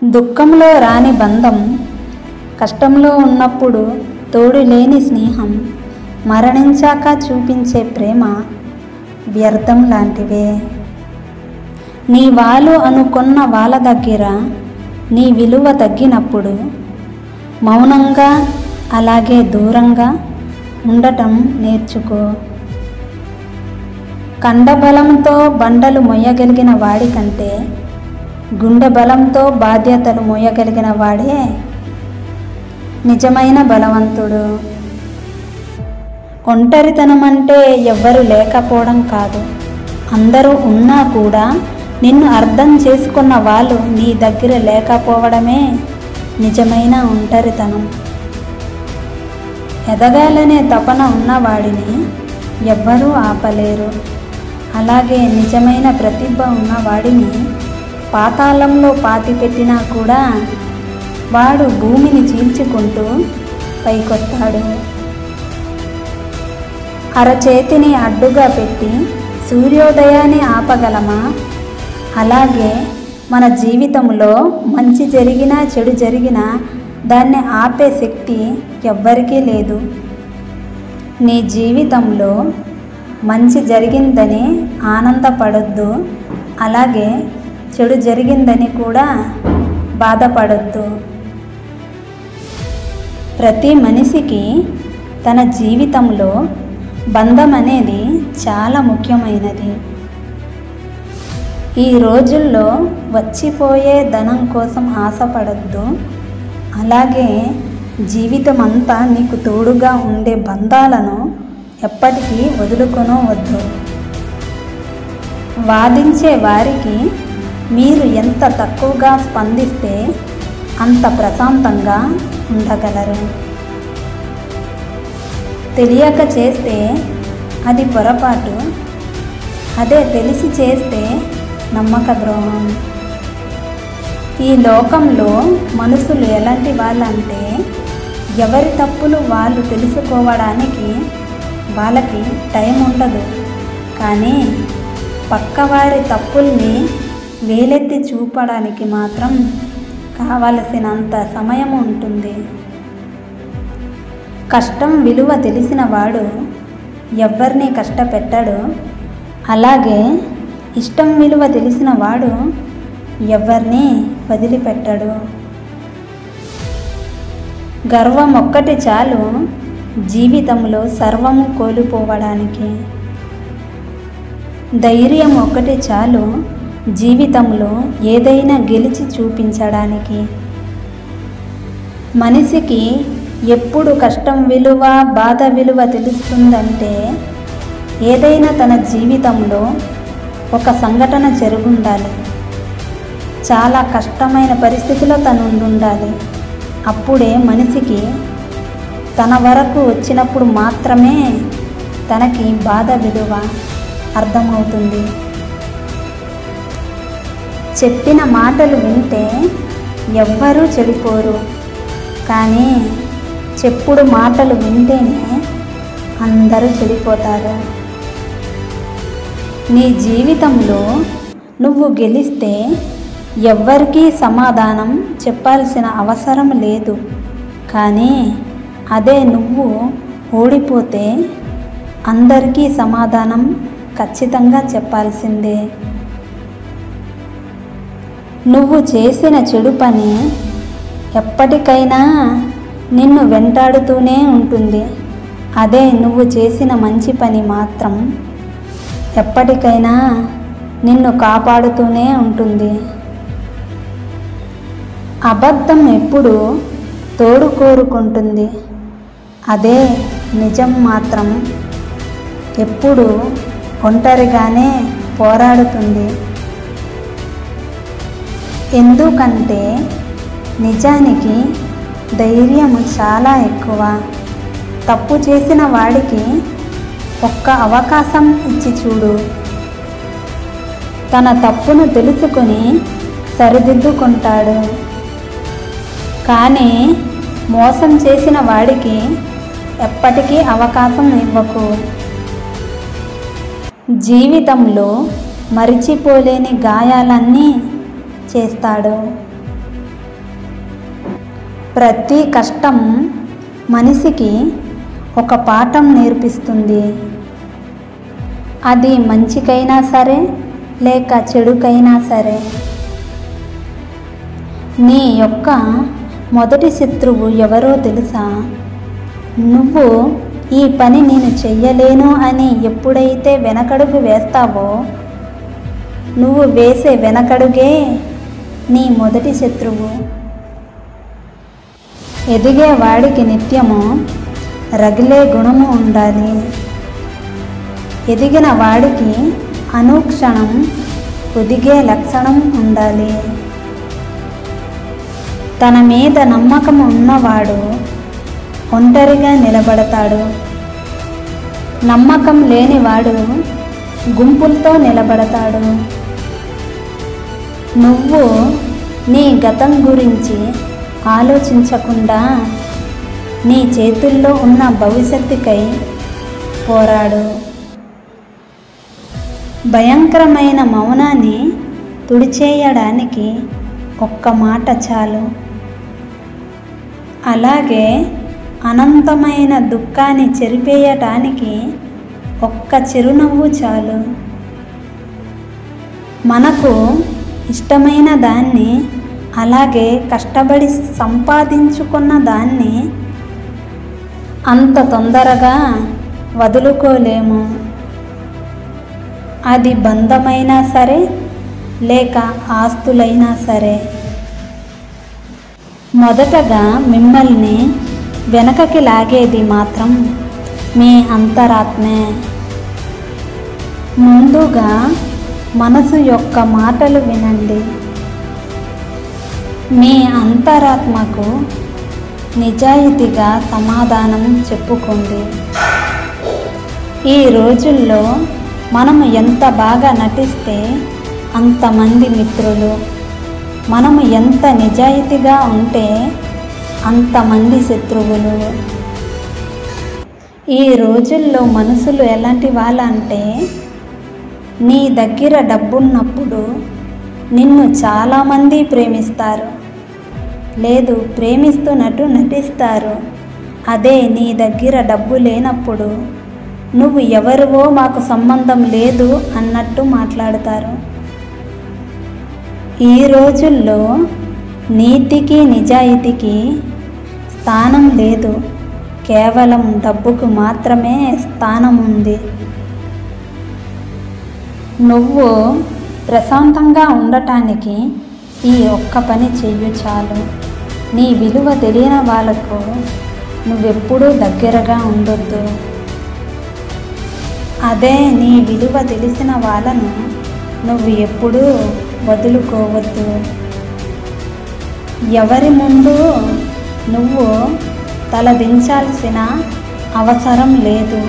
దుఃఖంలో రాని బంధం, కష్టంలో ఉన్నప్పుడు తోడు లేని స్నేహం, మరణించాక చూపించే ప్రేమ వ్యర్థం లాంటివే. నీ వాళ్ళు అనుకున్న వాళ్ళ దగ్గర నీ విలువ తగ్గినప్పుడు మౌనంగా అలాగే దూరంగా ఉండటం నేర్చుకో. కండబలంతో బండలు మొయ్యగలిగిన వాడి కంటే గుండె బలంతో బాధ్యతలు మోయగలిగిన వాడే నిజమైన బలవంతుడు. ఒంటరితనం అంటే ఎవ్వరు లేకపోవడం కాదు, అందరూ ఉన్నా కూడా నిన్ను అర్థం చేసుకున్న వాళ్ళు నీ దగ్గర లేకపోవడమే నిజమైన ఒంటరితనం. ఎదగాలనే తపన ఉన్నవాడిని ఎవ్వరూ ఆపలేరు. అలాగే నిజమైన ప్రతిభ ఉన్నవాడిని పాతాళంలో పాతిపెట్టినా కూడా వాడు భూమిని చీల్చుకుంటూ పైకొస్తాడు. అరచేతిని అడ్డుగా పెట్టి సూర్యోదయాన్ని ఆపగలమా? అలాగే మన జీవితంలో మంచి జరిగినా చెడు జరిగినా దాన్ని ఆపే శక్తి ఎవ్వరికీ లేదు. నీ జీవితంలో మంచి జరిగిందని ఆనందపడొద్దు, అలాగే చెడు జరిగిందని కూడా బాధపడొద్దు. ప్రతి మనిషికి తన జీవితంలో బంధం అనేది చాలా ముఖ్యమైనది. ఈ రోజుల్లో వచ్చిపోయే ధనం కోసం ఆశపడొద్దు, అలాగే జీవితం అంతా నీకు తోడుగా ఉండే బంధాలను ఎప్పటికీ వదులుకొనవద్దు. వాదించే వారికి మీరు ఎంత తక్కువగా స్పందిస్తే అంత ప్రశాంతంగా ఉండగలరు. తెలియక చేస్తే అది పొరపాటు, అదే తెలిసి చేస్తే నమ్మక ద్రోహం. ఈ లోకంలో మనుషులు ఎలాంటి వాళ్ళంటే ఎవరి తప్పులు వాళ్ళు తెలుసుకోవడానికి వాళ్ళకి టైం ఉండదు, కానీ పక్కవారి తప్పుల్ని వేలెత్తి చూపడానికి మాత్రం కావలసినంత సమయం ఉంటుంది. కష్టం విలువ తెలిసిన వాడు ఎవ్వరిని కష్టపెట్టడు, అలాగే ఇష్టం విలువ తెలిసిన వాడు ఎవ్వరిని వదిలిపెట్టడు. గర్వం ఒక్కటి చాలు జీవితంలో సర్వము కోల్పోవడానికి. ధైర్యం ఒక్కటి చాలు జీవితంలో ఏదైనా గెలిచి చూపించడానికి. మనిషికి ఎప్పుడు కష్టం విలువ, బాధ విలువ తెలుస్తుందంటే ఏదైనా తన జీవితంలో ఒక సంఘటన జరుగుండాలి, చాలా కష్టమైన పరిస్థితిలో తను ఉండాలి. అప్పుడే మనిషికి తన వరకు వచ్చినప్పుడు మాత్రమే తనకి బాధ విలువ అర్థమవుతుంది. చెప్పిన మాటలు వింటే ఎవ్వరూ చెడిపోరు, కానీ చెప్పుడు మాటలు వింటేనే అందరూ చెడిపోతారు. నీ జీవితంలో నువ్వు గెలిస్తే ఎవ్వరికీ సమాధానం చెప్పాల్సిన అవసరం లేదు, కానీ అదే నువ్వు ఓడిపోతే అందరికీ సమాధానం ఖచ్చితంగా చెప్పాల్సిందే. నువ్వు చేసిన చెడు పని ఎప్పటికైనా నిన్ను వెంటాడుతూనే ఉంటుంది, అదే నువ్వు చేసిన మంచి పని మాత్రం ఎప్పటికైనా నిన్ను కాపాడుతూనే ఉంటుంది. అబద్ధం ఎప్పుడు తోడు కోరుకుంటుంది, అదే నిజం మాత్రం ఎప్పుడు ఒంటరిగానే పోరాడుతుంది. ఎందుకంటే నిజానికి ధైర్యం చాలా ఎక్కువ. తప్పు చేసిన వాడికి ఒక్క అవకాశం ఇచ్చి చూడు, తన తప్పును తెలుసుకొని సరిదిద్దుకుంటాడు. కానీ మోసం చేసిన వాడికి ఎప్పటికీ అవకాశం ఇవ్వకు. జీవితంలో మరిచిపోలేని గాయాలన్నీ చేస్తాడు, ప్రతి కష్టం మనిషికి ఒక పాఠం నేర్పిస్తుంది. అది మంచికైనా సరే లేక చెడుకైనా సరే. నీ యొక్క మొదటి శత్రువు ఎవరో తెలుసా? నువ్వు ఈ పని నేను చెయ్యలేను అని ఎప్పుడైతే వెనకడుగు వేస్తావో, నువ్వు వేసే వెనకడుగే నీ మొదటి శత్రువు. ఎదిగే వాడికి నిత్యము రగిలే గుణము ఉండాలి. ఎదిగిన వాడికి అనుక్షణం ఒదిగే లక్షణం ఉండాలి. తన మీద నమ్మకం ఉన్నవాడు ఒంటరిగా నిలబడతాడు. నమ్మకం లేనివాడు గుంపులతో నిలబడతాడు. నువ్వు నీ గతం గురించి ఆలోచించకుండా నీ చేతుల్లో ఉన్న భవిష్యత్తుకై పోరాడు. భయంకరమైన మౌనాన్ని తుడిచేయడానికి ఒక్క మాట చాలు. అలాగే అనంతమైన దుఃఖాన్ని చెరిపేయటానికి ఒక్క చిరునవ్వు చాలు. మనకు ఇష్టమైన దాన్ని, అలాగే కష్టపడి సంపాదించుకున్న దాన్ని అంత తొందరగా వదులుకోలేము. అది బంధమైనా సరే లేక ఆస్తులైనా సరే. మొదటగా మిమ్మల్ని వెనకకి లాగేది మాత్రం మీ అంతరాత్మే. ముందుగా మనసు యొక్క మాటలు వినండి. మీ అంతరాత్మకు నిజాయితీగా సమాధానం చెప్పుకోండి. ఈ రోజుల్లో మనము ఎంత బాగా నటిస్తే అంతమంది మిత్రులు, మనము ఎంత నిజాయితీగా ఉంటే అంతమంది శత్రువులు. ఈ రోజుల్లో మనుషులు ఎలాంటి వాళ్ళంటే, నీ దగ్గర డబ్బున్నప్పుడు నిన్ను చాలామంది ప్రేమిస్తారు, లేదు ప్రేమిస్తున్నట్టు నటిస్తారు. అదే నీ దగ్గర డబ్బు లేనప్పుడు నువ్వు ఎవరివో మాకు సంబంధం లేదు అన్నట్టు మాట్లాడతారు. ఈ రోజుల్లో నీతికి నిజాయితీకి స్థానం లేదు, కేవలం డబ్బుకు మాత్రమే స్థానం ఉంది. నువ్వు ప్రశాంతంగా ఉండటానికి ఈ ఒక్క పని చెయ్యు చాలు. నీ విలువ తెలియని వాళ్ళకు నువ్వెప్పుడూ దగ్గరగా ఉండొద్దు. అదే నీ విలువ తెలిసిన వాళ్ళను నువ్వు ఎప్పుడూ వదులుకోవద్దు. ఎవరి ముందు నువ్వు తలదించాల్సిన అవసరం లేదు.